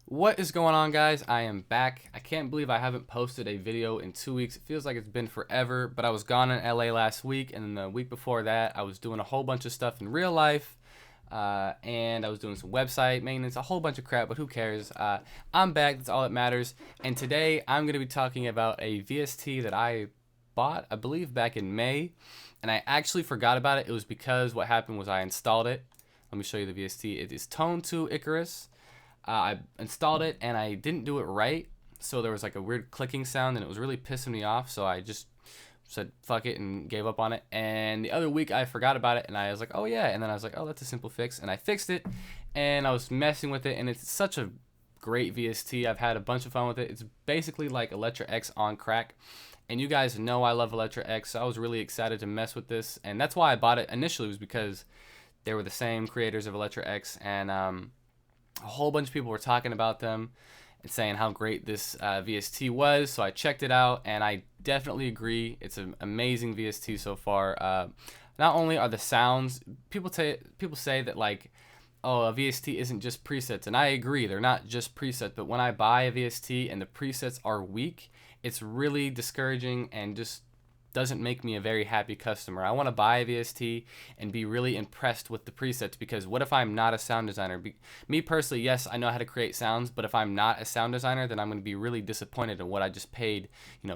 What is going on, guys? I am back. I can't believe I haven't posted a video in 2 weeks. It feels like it's been forever, but I was gone in LA last week, and the week before that, I was doing a whole bunch of stuff in real life, and I was doing some website maintenance, a whole bunch of crap, but who cares? I'm back. That's all that matters. And today, I'm going to be talking about a VST that I bought, I believe, back in May, and I actually forgot about it. It was because what happened was I installed it. Let me show you the VST. It is Tone2 Icarus. I installed it and I didn't do it right, so there was like a weird clicking sound and it was really pissing me off, so I just said fuck it and gave up on it. And the other week I forgot about it and I was like, oh yeah, and then I was like, oh, that's a simple fix, and I fixed it and I was messing with it, and it's such a great VST. I've had a bunch of fun with it. It's basically like ElectraX on crack, and you guys know I love ElectraX, so I was really excited to mess with this, and that's why I bought it initially, was because they were the same creators of ElectraX, and a whole bunch of people were talking about them and saying how great this VST was. So I checked it out, and I definitely agree. It's an amazing VST so far. Not only are the sounds, people say that, like, oh, a VST isn't just presets, and I agree, they're not just presets. But when I buy a VST and the presets are weak, it's really discouraging and just doesn't make me a very happy customer. I want to buy a VST and be really impressed with the presets, because what if I'm not a sound designer? Me personally, yes, I know how to create sounds, but if I'm not a sound designer, then I'm going to be really disappointed in what I just paid,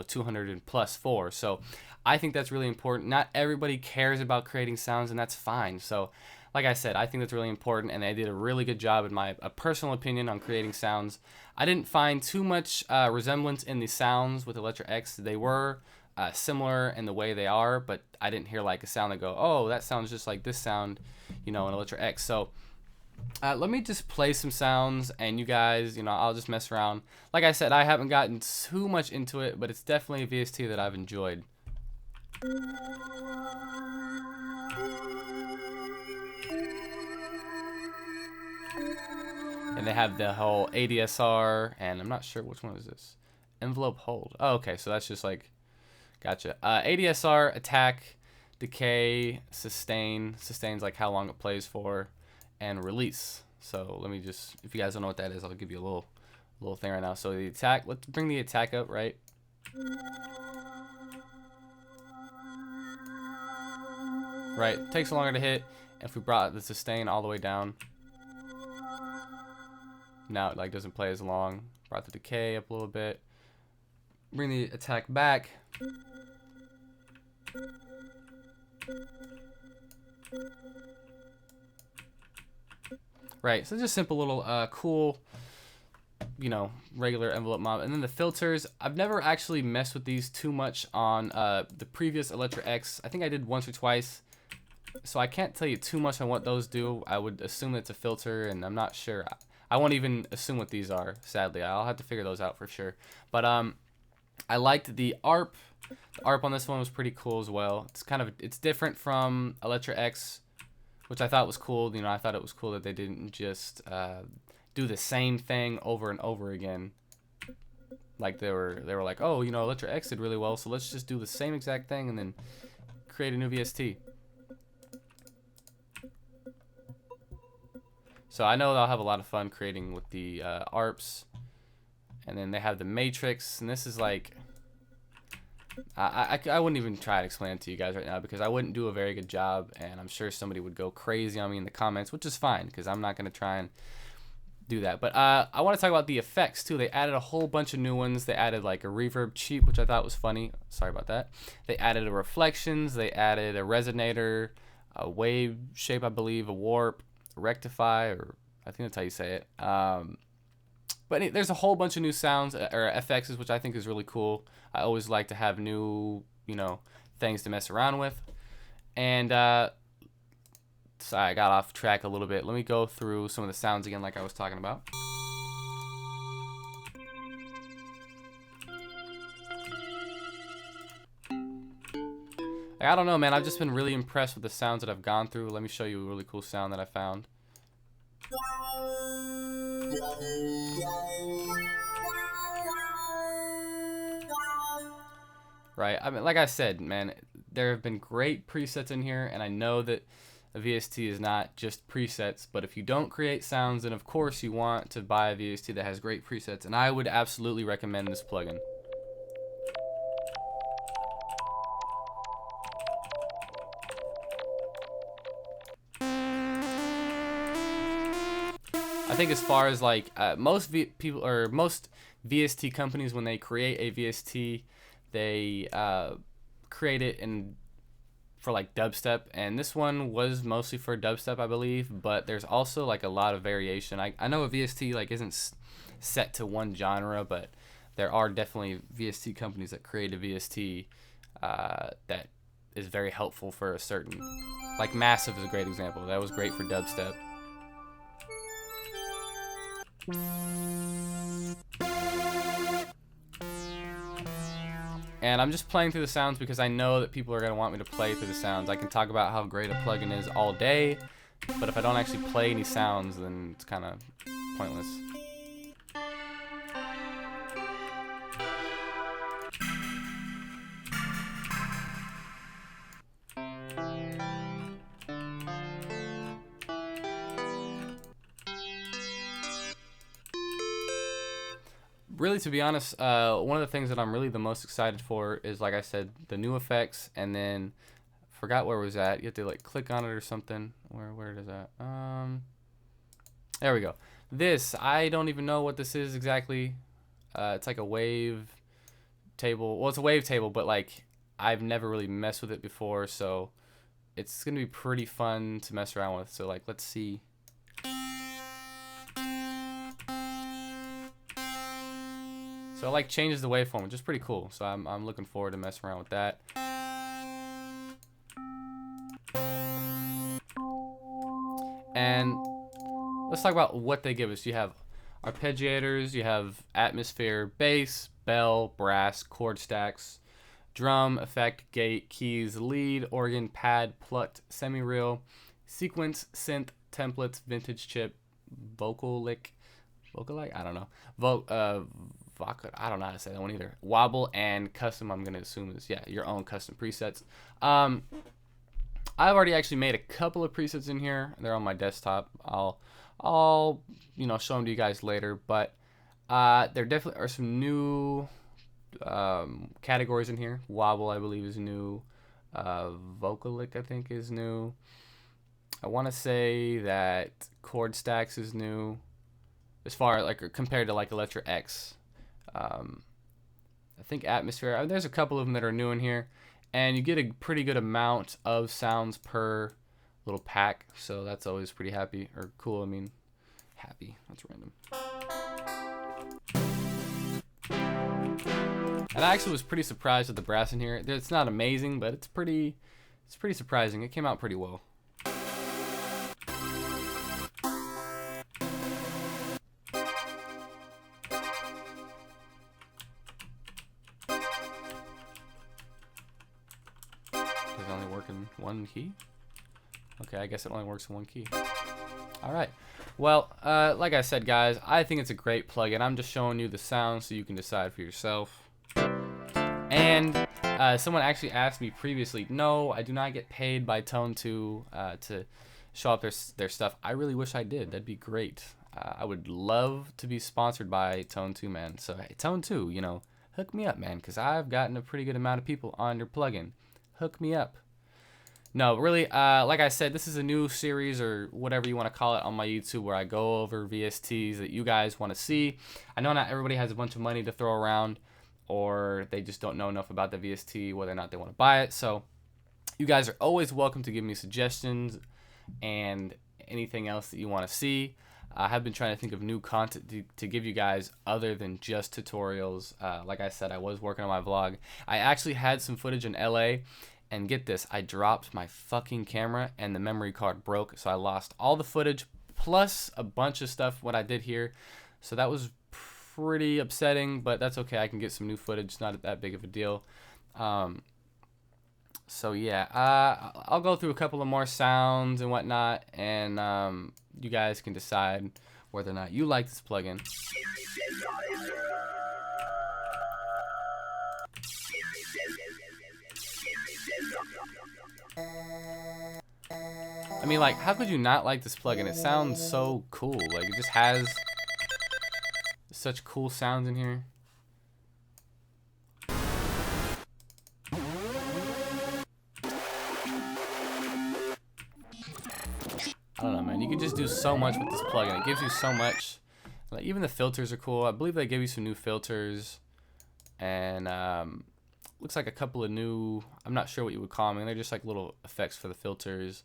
200 and plus for. So I think that's really important. Not everybody cares about creating sounds, and that's fine. So like I said, I think that's really important, and they did a really good job, in my personal opinion, on creating sounds. I didn't find too much resemblance in the sounds with ElectraX. They were similar in the way they are, but I didn't hear like a sound that go, oh, that sounds just like this sound, in ElectraX. So let me just play some sounds, and you guys, I'll just mess around. Like I said, I haven't gotten too much into it, but it's definitely a VST that I've enjoyed. And they have the whole ADSR, and I'm not sure which one is this. Envelope hold. Oh, okay, so that's just like, gotcha. ADSR, attack, decay, sustain. Sustain's like how long it plays for, and release. So let me just, if you guys don't know what that is, I'll give you a little thing right now. So the attack, let's bring the attack up, right? Right, takes longer to hit. If we brought the sustain all the way down, now it like doesn't play as long. Brought the decay up a little bit. Bring the attack back. Right, so just simple little cool, regular envelope mob. And then the filters, I've never actually messed with these too much on the previous ElectraX. I think I did once or twice, so I can't tell you too much on what those do. I would assume it's a filter, and I'm not sure. I won't even assume what these are, sadly. I'll have to figure those out for sure. But I liked the ARP. The ARP on this one was pretty cool as well. It's different from ElectraX, which I thought was cool. I thought it was cool that they didn't just do the same thing over and over again. Like they were like, oh, ElectraX did really well, so let's just do the same exact thing and then create a new VST. So I know they'll have a lot of fun creating with the ARPs. And then they have the Matrix, and this is like, I wouldn't even try to explain it to you guys right now, because I wouldn't do a very good job, and I'm sure somebody would go crazy on me in the comments, which is fine, because I'm not going to try and do that. But I want to talk about the effects too. They added a whole bunch of new ones. They added like a reverb cheap, which I thought was funny. Sorry about that. They added a reflections. They added a resonator, a wave shape, I believe, a warp, rectify, or I think that's how you say it. But there's a whole bunch of new sounds or FXs, which I think is really cool. I always like to have new, things to mess around with. And sorry, I got off track a little bit. Let me go through some of the sounds again, like I was talking about. I don't know, man. I've just been really impressed with the sounds that I've gone through. Let me show you a really cool sound that I found. Right, I mean, like I said, man, there have been great presets in here, and I know that a VST is not just presets, but if you don't create sounds, then of course you want to buy a VST that has great presets, and I would absolutely recommend this plugin. I think as far as like most VST companies, when they create a VST, they create it for like dubstep, and this one was mostly for dubstep, I believe, but there's also like a lot of variation. I know a VST like isn't set to one genre, but there are definitely VST companies that create a VST that is very helpful for a certain, like Massive is a great example. That was great for dubstep. And I'm just playing through the sounds because I know that people are going to want me to play through the sounds. I can talk about how great a plugin is all day, but if I don't actually play any sounds, then it's kind of pointless. Really, to be honest, one of the things that I'm really the most excited for is, like I said, the new effects, and then forgot where it was at. You have to like click on it or something. Where is that? There we go. This, I don't even know what this is exactly. It's like a wave table. Well, it's a wave table, but like I've never really messed with it before, so it's gonna be pretty fun to mess around with. So like, let's see. So it like changes the waveform, which is pretty cool. So I'm looking forward to messing around with that. And let's talk about what they give us. You have arpeggiators, you have atmosphere, bass, bell, brass, chord stacks, drum, effect, gate, keys, lead, organ, pad, plucked, semi-real, sequence, synth, templates, vintage chip, vocalic, I don't know. I don't know how to say that one either. Wobble and custom, I'm gonna assume is your own custom presets. I've already actually made a couple of presets in here. They're on my desktop. I'll show them to you guys later. But there definitely are some new categories in here. Wobble, I believe, is new. Vocalic, I think, is new. I want to say that chord stacks is new, as far like compared to like ElectraX. I think atmosphere. There's a couple of them that are new in here, and you get a pretty good amount of sounds per little pack, so that's always pretty cool. I mean, happy. That's random. And I actually was pretty surprised with the brass in here. It's not amazing, but it's pretty surprising. It came out pretty well. Does it only work in one key? Okay, I guess it only works in one key. Alright, well, like I said, guys, I think it's a great plugin. I'm just showing you the sound so you can decide for yourself. And someone actually asked me previously, no, I do not get paid by Tone2 to show up their stuff. I really wish I did. That'd be great. I would love to be sponsored by Tone2, man. So, hey, Tone2, hook me up, man, because I've gotten a pretty good amount of people on your plugin. Hook me up. No, really, like I said, this is a new series or whatever you want to call it on my YouTube where I go over VSTs that you guys want to see. I know not everybody has a bunch of money to throw around, or they just don't know enough about the VST, whether or not they want to buy it. So you guys are always welcome to give me suggestions and anything else that you want to see. I have been trying to think of new content to give you guys other than just tutorials. Like I said, I was working on my vlog. I actually had some footage in LA. And get this, I dropped my fucking camera and the memory card broke, so I lost all the footage plus a bunch of stuff what I did here. So that was pretty upsetting, but that's okay. I can get some new footage. It's not that big of a deal. So yeah, I'll go through a couple of more sounds and whatnot, and you guys can decide whether or not you like this plugin. mean, like, how could you not like this plugin? It sounds so cool. Like, it just has such cool sounds in here. I don't know, man. You can just do so much with this plugin. It gives you so much. Like, even the filters are cool. I believe they give you some new filters. And looks like a couple of new, I'm not sure what you would call them. They're just like little effects for the filters.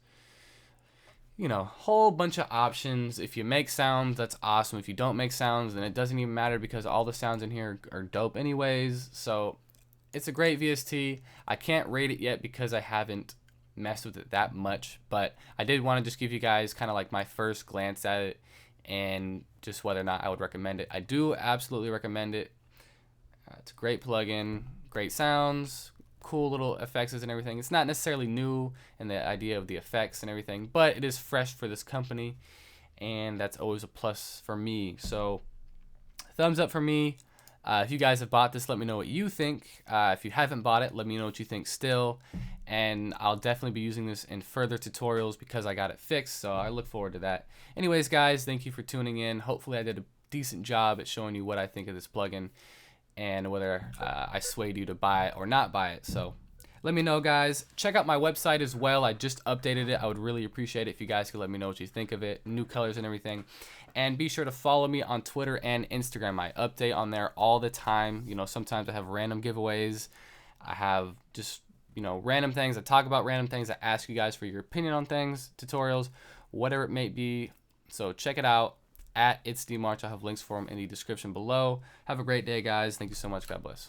You know, whole bunch of options. If you make sounds, that's awesome. If you don't make sounds, then it doesn't even matter because all the sounds in here are dope anyways. So it's a great VST. I can't rate it yet because I haven't messed with it that much, but I did want to just give you guys kind of like my first glance at it and just whether or not I would recommend it. I do absolutely recommend it. It's a great plugin, great sounds, cool little effects and everything. It's not necessarily new in the idea of the effects and everything, but it is fresh for this company, and that's always a plus for me. So thumbs up for me. If you guys have bought this, let me know what you think. If you haven't bought it, let me know what you think still. And I'll definitely be using this in further tutorials because I got it fixed, so I look forward to that. Anyways, guys, thank you for tuning in. Hopefully I did a decent job at showing you what I think of this plugin and whether I swayed you to buy it or not buy it. So let me know, guys. Check out my website as well. I just updated it. I would really appreciate it if you guys could let me know what you think of it, new colors and everything. And be sure to follow me on Twitter and Instagram. I update on there all the time. You know, sometimes I have random giveaways. I have just, you know, random things. I talk about random things. I ask you guys for your opinion on things, tutorials, whatever it may be. So check it out at It's D March. I'll have links for them in the description below. Have a great day, guys. Thank you so much. God bless.